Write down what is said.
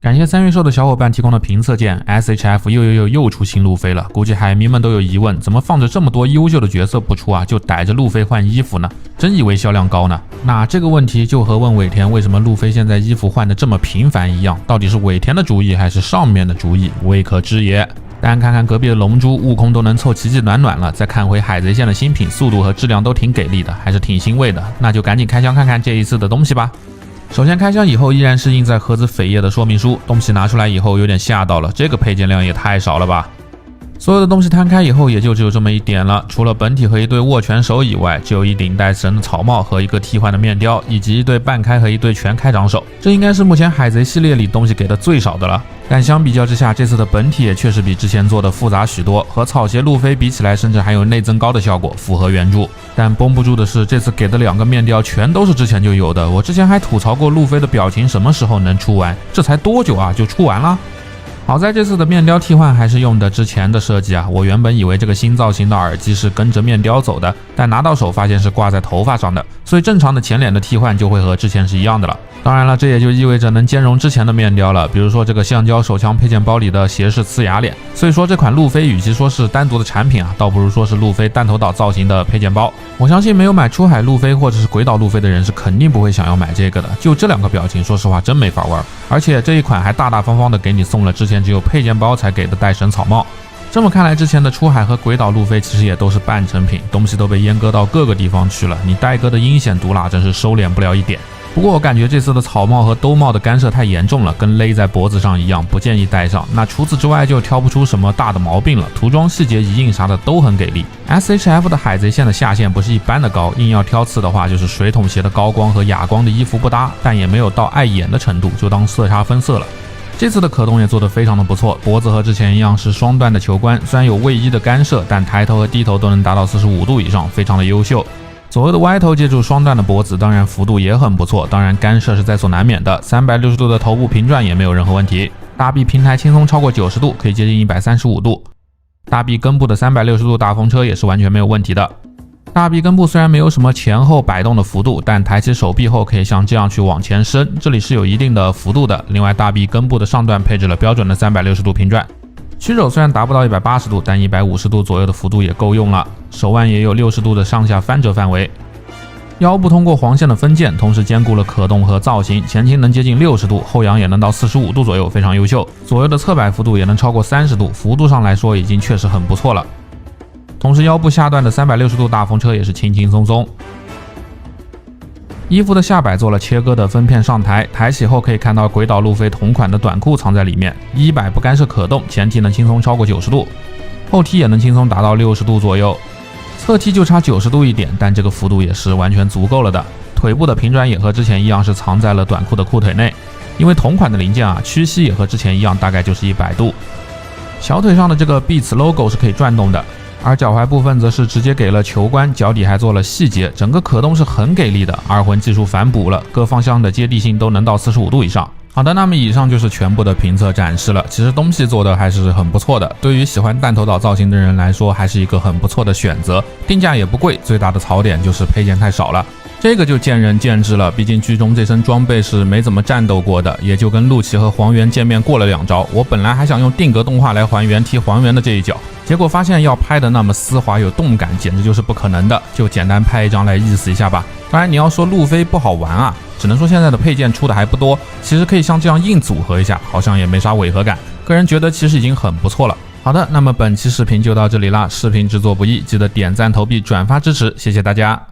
感谢3月售的小伙伴提供的评测键 ，SHF 又出新路飞了，估计海迷们都有疑问，怎么放着这么多优秀的角色不出啊，就逮着路飞换衣服呢？真以为销量高呢？那这个问题就和问尾田为什么路飞现在衣服换的这么频繁一样，到底是尾田的主意还是上面的主意，未可知也。但看看隔壁的龙珠、悟空都能凑奇迹暖暖了，再看回海贼线的新品，速度和质量都挺给力的，还是挺欣慰的。那就赶紧开箱看看这一次的东西吧。首先开箱以后依然是印在盒子扉页的说明书，东西拿出来以后有点吓到了，这个配件量也太少了吧。所有的东西摊开以后也就只有这么一点了，除了本体和一对握拳手以外，只有一顶带神的草帽和一个替换的面雕，以及一对半开和一对全开掌手。这应该是目前海贼系列里东西给的最少的了。但相比较之下，这次的本体也确实比之前做的复杂许多，和草鞋路飞比起来，甚至还有内增高的效果，符合原著。但绷不住的是，这次给的2个面雕全都是之前就有的。我之前还吐槽过路飞的表情什么时候能出完，这才多久啊就出完了。好在这次的面雕替换还是用的之前的设计啊，我原本以为这个新造型的耳机是跟着面雕走的，但拿到手发现是挂在头发上的，所以正常的前脸的替换就会和之前是一样的了。当然了，这也就意味着能兼容之前的面雕了，比如说这个橡胶手枪配件包里的斜视呲牙脸。所以说这款路飞与其说是单独的产品啊，倒不如说是路飞弹头岛造型的配件包。我相信没有买出海路飞或者是鬼岛路飞的人是肯定不会想要买这个的，就这2个表情说实话真没法玩，而且这一款还大大方方的给你送了之前只有配件包才给的带神草帽。这么看来，之前的出海和鬼岛路飞其实也都是半成品，东西都被阉割到各个地方去了，你戴哥的阴险毒辣真是收敛不了一点。不过我感觉这次的草帽和兜帽的干涉太严重了，跟勒在脖子上一样，不建议戴上。那除此之外就挑不出什么大的毛病了，涂装细节、遗印啥的都很给力。SHF 的海贼线的下限不是一般的高，硬要挑刺的话就是水桶鞋的高光和哑光的衣服不搭，但也没有到碍眼的程度，就当色差分色了。这次的可动也做得非常的不错，脖子和之前一样是双段的球冠，虽然有位移的干涉，但抬头和低头都能达到45度以上，非常的优秀。左右的歪头接住双段的脖子，当然幅度也很不错，当然干涉是在所难免的。360度的头部平转也没有任何问题，大臂平台轻松超过90度，可以接近135度。大臂根部的360度大风车也是完全没有问题的。大臂根部虽然没有什么前后摆动的幅度，但抬起手臂后可以像这样去往前伸，这里是有一定的幅度的。另外大臂根部的上段配置了标准的360度平转。屈肘虽然达不到180度，但150度左右的幅度也够用了。手腕也有60度的上下翻折范围。腰部通过黄线的分件，同时兼顾了可动和造型，前倾能接近60度，后仰也能到45度左右，非常优秀。左右的侧摆幅度也能超过30度，幅度上来说已经确实很不错了。同时腰部下段的360度大风车也是轻轻松松。衣服的下摆做了切割的分片上抬，抬起后可以看到鬼岛路飞同款的短裤藏在里面，衣摆不干涉可动，前踢能轻松超过90度，后踢也能轻松达到60度左右，侧踢就差90度一点，但这个幅度也是完全足够了的。腿部的平转也和之前一样是藏在了短裤的裤腿内，因为同款的零件啊，屈膝也和之前一样，大概就是100度。小腿上的这个 Beats logo 是可以转动的，而脚踝部分则是直接给了球冠，脚底还做了细节，整个可动是很给力的，二魂技术反哺了，各方向的接地性都能到45度以上。好的，那么以上就是全部的评测展示了，其实东西做的还是很不错的，对于喜欢弹头岛造型的人来说还是一个很不错的选择，定价也不贵，最大的槽点就是配件太少了。这个就见仁见智了，毕竟剧中这身装备是没怎么战斗过的，也就跟陆琪和黄猿见面过了2招。我本来还想用定格动画来还原踢黄猿的这一脚，结果发现要拍的那么丝滑有动感，简直就是不可能的，就简单拍一张来意思一下吧。当然你要说路飞不好玩啊，只能说现在的配件出的还不多，其实可以像这样硬组合一下，好像也没啥违和感，个人觉得其实已经很不错了。好的，那么本期视频就到这里啦，视频制作不易，记得点赞投币转发支持，谢谢大家。